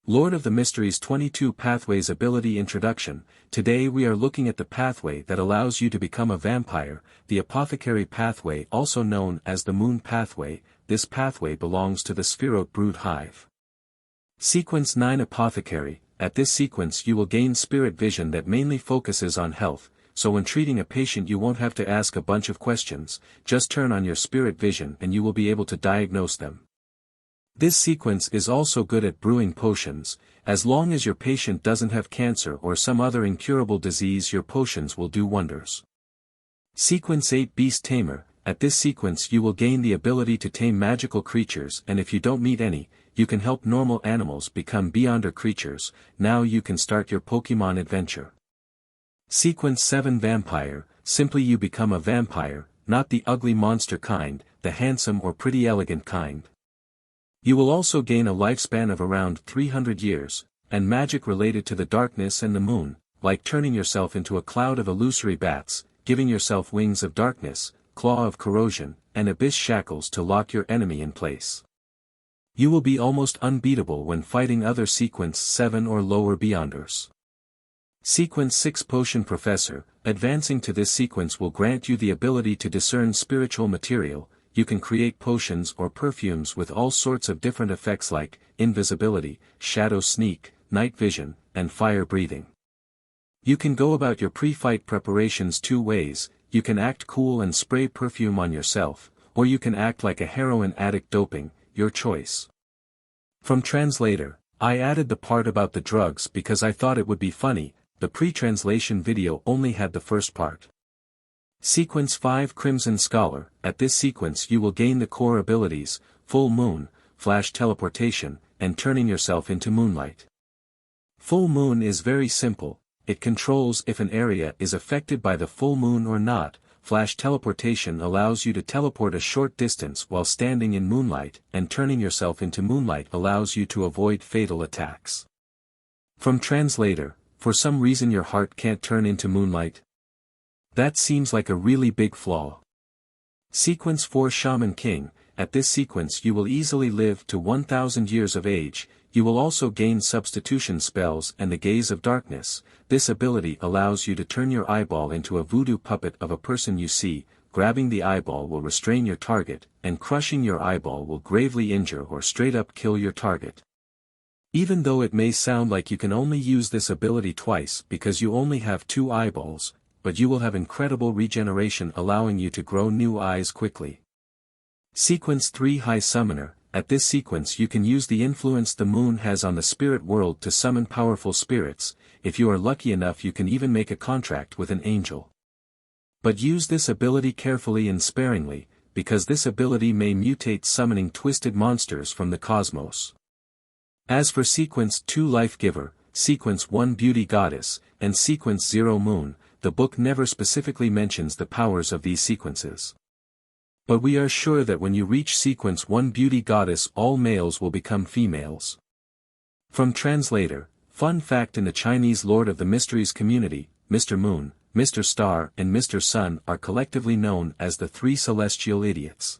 Lord of the Mysteries 22 Pathways Ability Introduction. Today we are looking at the pathway that allows you to become a vampire, the apothecary pathway, also known as the moon pathway. This pathway belongs to the Spherote brood hive. Sequence 9 Apothecary. At this sequence you will gain spirit vision that mainly focuses on health, so when treating a patient you won't have to ask a bunch of questions, just turn on your spirit vision and you will be able to diagnose them. This sequence is also good at brewing potions. As long as your patient doesn't have cancer or some other incurable disease, your potions will do wonders. Sequence 8 Beast Tamer. At this sequence you will gain the ability to tame magical creatures, and if you don't meet any, you can help normal animals become beyonder creatures. Now you can start your Pokemon adventure. Sequence 7 Vampire. Simply you become a vampire, not the ugly monster kind, the handsome or pretty elegant kind. You will also gain a lifespan of around 300 years, and magic related to the darkness and the moon, like turning yourself into a cloud of illusory bats, giving yourself wings of darkness, claw of corrosion, and abyss shackles to lock your enemy in place. You will be almost unbeatable when fighting other Sequence 7 or lower beyonders. Sequence 6 Potion Professor. Advancing to this sequence will grant you the ability to discern spiritual material. You can create potions or perfumes with all sorts of different effects like invisibility, shadow sneak, night vision, and fire breathing. You can go about your pre-fight preparations two ways. You can act cool and spray perfume on yourself, or you can act like a heroin addict doping, your choice. From translator, I added the part about the drugs because I thought it would be funny. The pre-translation video only had the first part. Sequence 5 Crimson Scholar. At this sequence you will gain the core abilities, Full Moon, Flash Teleportation, and turning yourself into moonlight. Full Moon is very simple. It controls if an area is affected by the full moon or not. Flash Teleportation allows you to teleport a short distance while standing in moonlight, and turning yourself into moonlight allows you to avoid fatal attacks. From translator, for some reason your heart can't turn into moonlight? That seems like a really big flaw. Sequence 4 Shaman King. At this sequence you will easily live to 1000 years of age. You will also gain substitution spells and the Gaze of Darkness. This ability allows you to turn your eyeball into a voodoo puppet of a person you see. Grabbing the eyeball will restrain your target, and crushing your eyeball will gravely injure or straight up kill your target. Even though it may sound like you can only use this ability twice because you only have 2 eyeballs, but you will have incredible regeneration allowing you to grow new eyes quickly. Sequence 3 High Summoner. At this sequence you can use the influence the moon has on the spirit world to summon powerful spirits. If you are lucky enough you can even make a contract with an angel. But use this ability carefully and sparingly, because this ability may mutate summoning twisted monsters from the cosmos. As for Sequence 2 Life Giver, Sequence 1 Beauty Goddess, and Sequence 0 Moon, the book never specifically mentions the powers of these sequences. But we are sure that when you reach Sequence 1 Beauty Goddess all males will become females. From translator, fun fact: in the Chinese Lord of the Mysteries community, Mr. Moon, Mr. Star and Mr. Sun are collectively known as the 3 celestial idiots.